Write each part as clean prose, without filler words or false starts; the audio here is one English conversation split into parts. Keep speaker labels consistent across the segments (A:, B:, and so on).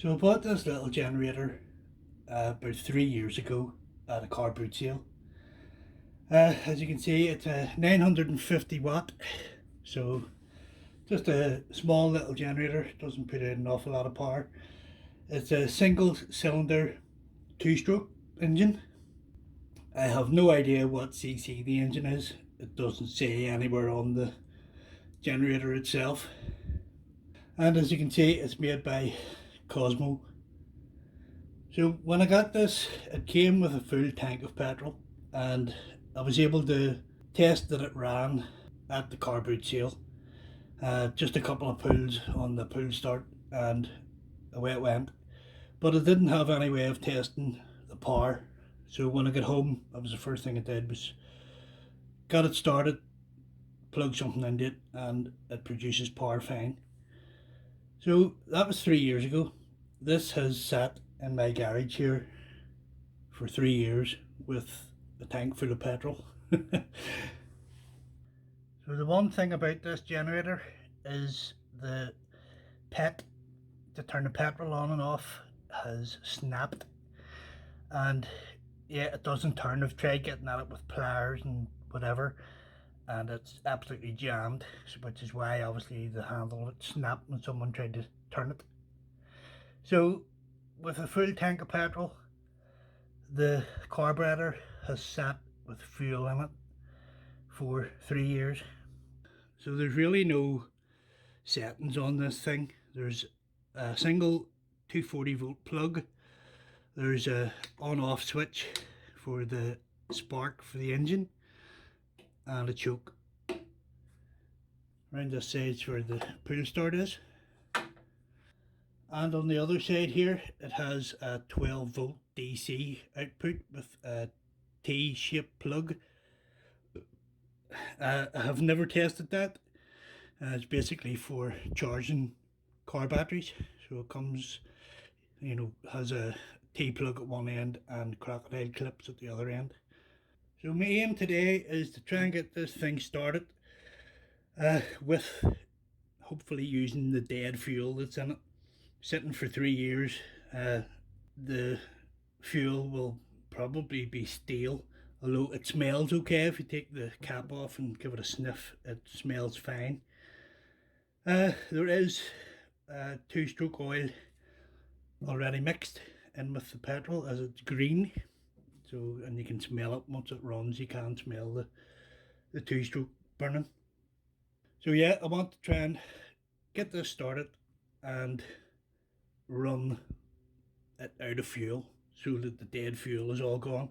A: So I bought this little generator about 3 years ago at a car boot sale. As you can see, it's a 950 watt, so just a small little generator, doesn't put in an awful lot of power. It's a single cylinder 2-stroke engine. I have no idea what cc the engine is. It doesn't say anywhere on the generator itself. And as you can see, it's made by Cosmo. So when I got this, it came with a full tank of petrol, and I was able to test that it ran at the car boot sale. Just a couple of pulls on the pull start and away it went. But I didn't have any way of testing the power. So when I got home, that was the first thing I did, was got it started, plug something into it, and it produces power fine. So that was 3 years ago. This has sat in my garage here for 3 years with a tank full of petrol. So the one thing about this generator is the pet to turn the petrol on and off has snapped, and yeah, it doesn't turn. I've tried getting at it with pliers and whatever, and it's absolutely jammed, which is why obviously the handle of it snapped when someone tried to turn it. So with a full tank of petrol, the carburetor has sat with fuel in it for 3 years. So there's really no settings on this thing. There's a single 240 volt plug. There's a on off switch for the spark for the engine, and a choke. Around this side's where the pull start is. And on the other side here, it has a 12 volt DC output with a T-shaped plug. I have never tested that. It's basically for charging car batteries. So it comes, has a T-plug at one end and crocodile clips at the other end. So my aim today is to try and get this thing started with hopefully using the dead fuel that's in it. Sitting for 3 years, the fuel will probably be stale, although it smells okay. If you take the cap off and give it a sniff, it smells fine. There is 2-stroke oil already mixed in with the petrol, as it's green, so, and you can smell it once it runs. You can smell the 2-stroke burning. So yeah, I want to try and get this started and run it out of fuel so that the dead fuel is all gone.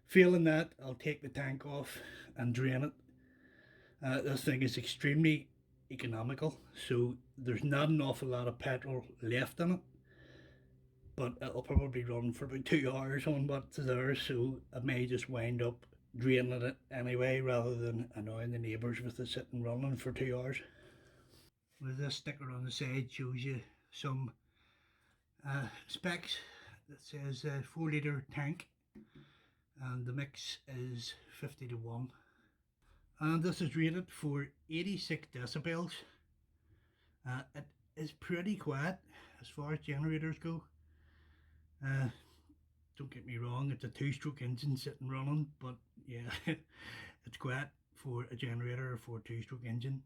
A: Failing that, I'll take the tank off and drain it. This thing is extremely economical, so there's not an awful lot of petrol left in it, but it'll probably run for about 2 hours on what's there, so I may just wind up draining it anyway rather than annoying the neighbours with it sitting running for 2 hours. With this sticker on the side shows you some specs that says 4-litre tank, and the mix is 50:1, and this is rated for 86 decibels. It is pretty quiet as far as generators go. Don't get me wrong, it's a 2-stroke engine sitting running, but yeah, it's quiet for a generator or for a 2-stroke engine.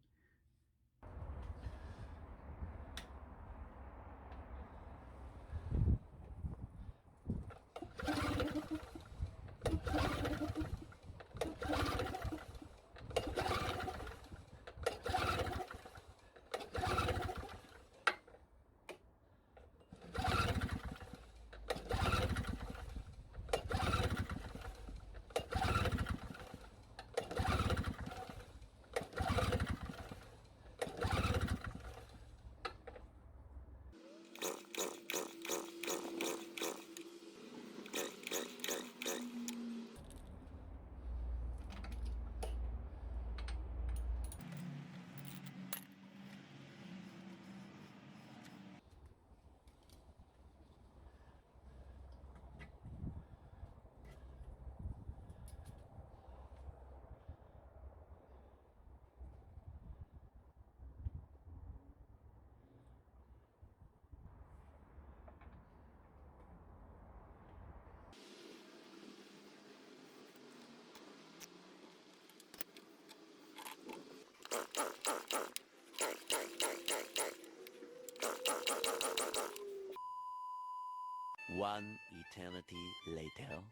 B: One eternity later.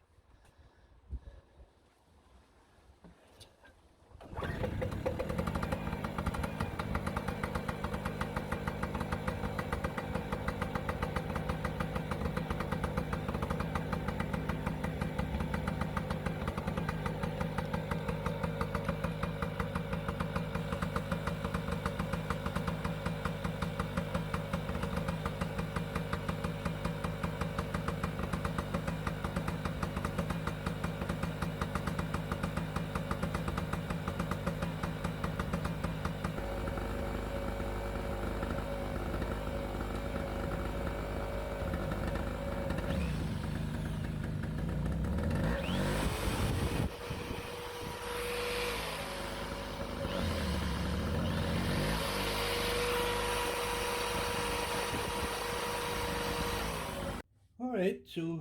A: Alright, so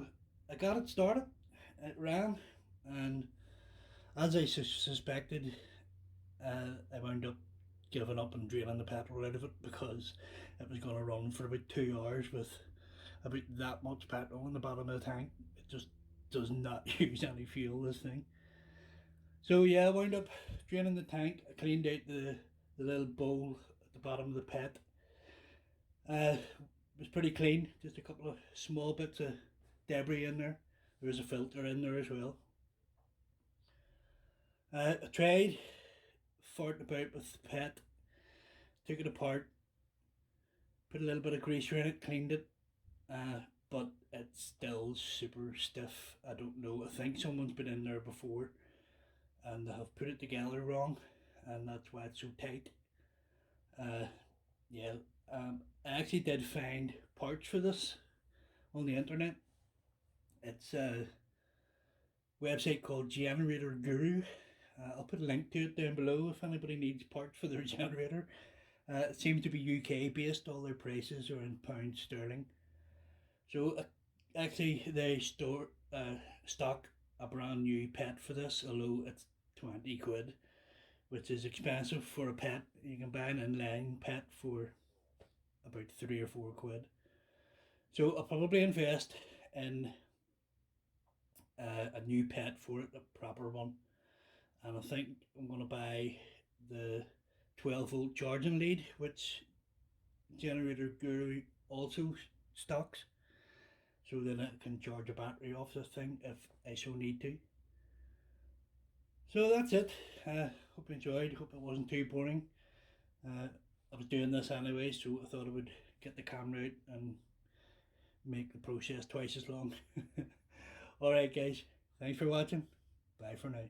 A: I got it started, it ran, and as I suspected, I wound up giving up and draining the petrol out of it because it was going to run for about 2 hours with about that much petrol in the bottom of the tank. It just does not use any fuel, this thing. So yeah, I wound up draining the tank. I cleaned out the little bowl at the bottom of the pit. It was pretty clean, just a couple of small bits of debris in there. There was a filter in there as well. I tried farting about with the pit, took it apart, put a little bit of greaser in it, cleaned it, but it's still super stiff. I don't know, I think someone's been in there before and they have put it together wrong, and that's why it's so tight. Uh, yeah, I actually did find parts for this on the internet. It's a website called Generator Guru. I'll put a link to it down below if anybody needs parts for their generator. It seems to be UK based, all their prices are in pounds sterling. So actually they stock a brand new pet for this, although it's 20 quid, which is expensive for a pet. You can buy an inline pet for about 3 or 4 quid. So I'll probably invest in a new pet for it, a proper one. And I think I'm going to buy the 12-volt charging lead, which Generator Guru also stocks. So then it can charge a battery off this thing if I so need to. So that's it. Hope you enjoyed. Hope it wasn't too boring. I was doing this anyway, so I thought I would get the camera out and make the process twice as long. Alright guys, thanks for watching. Bye for now.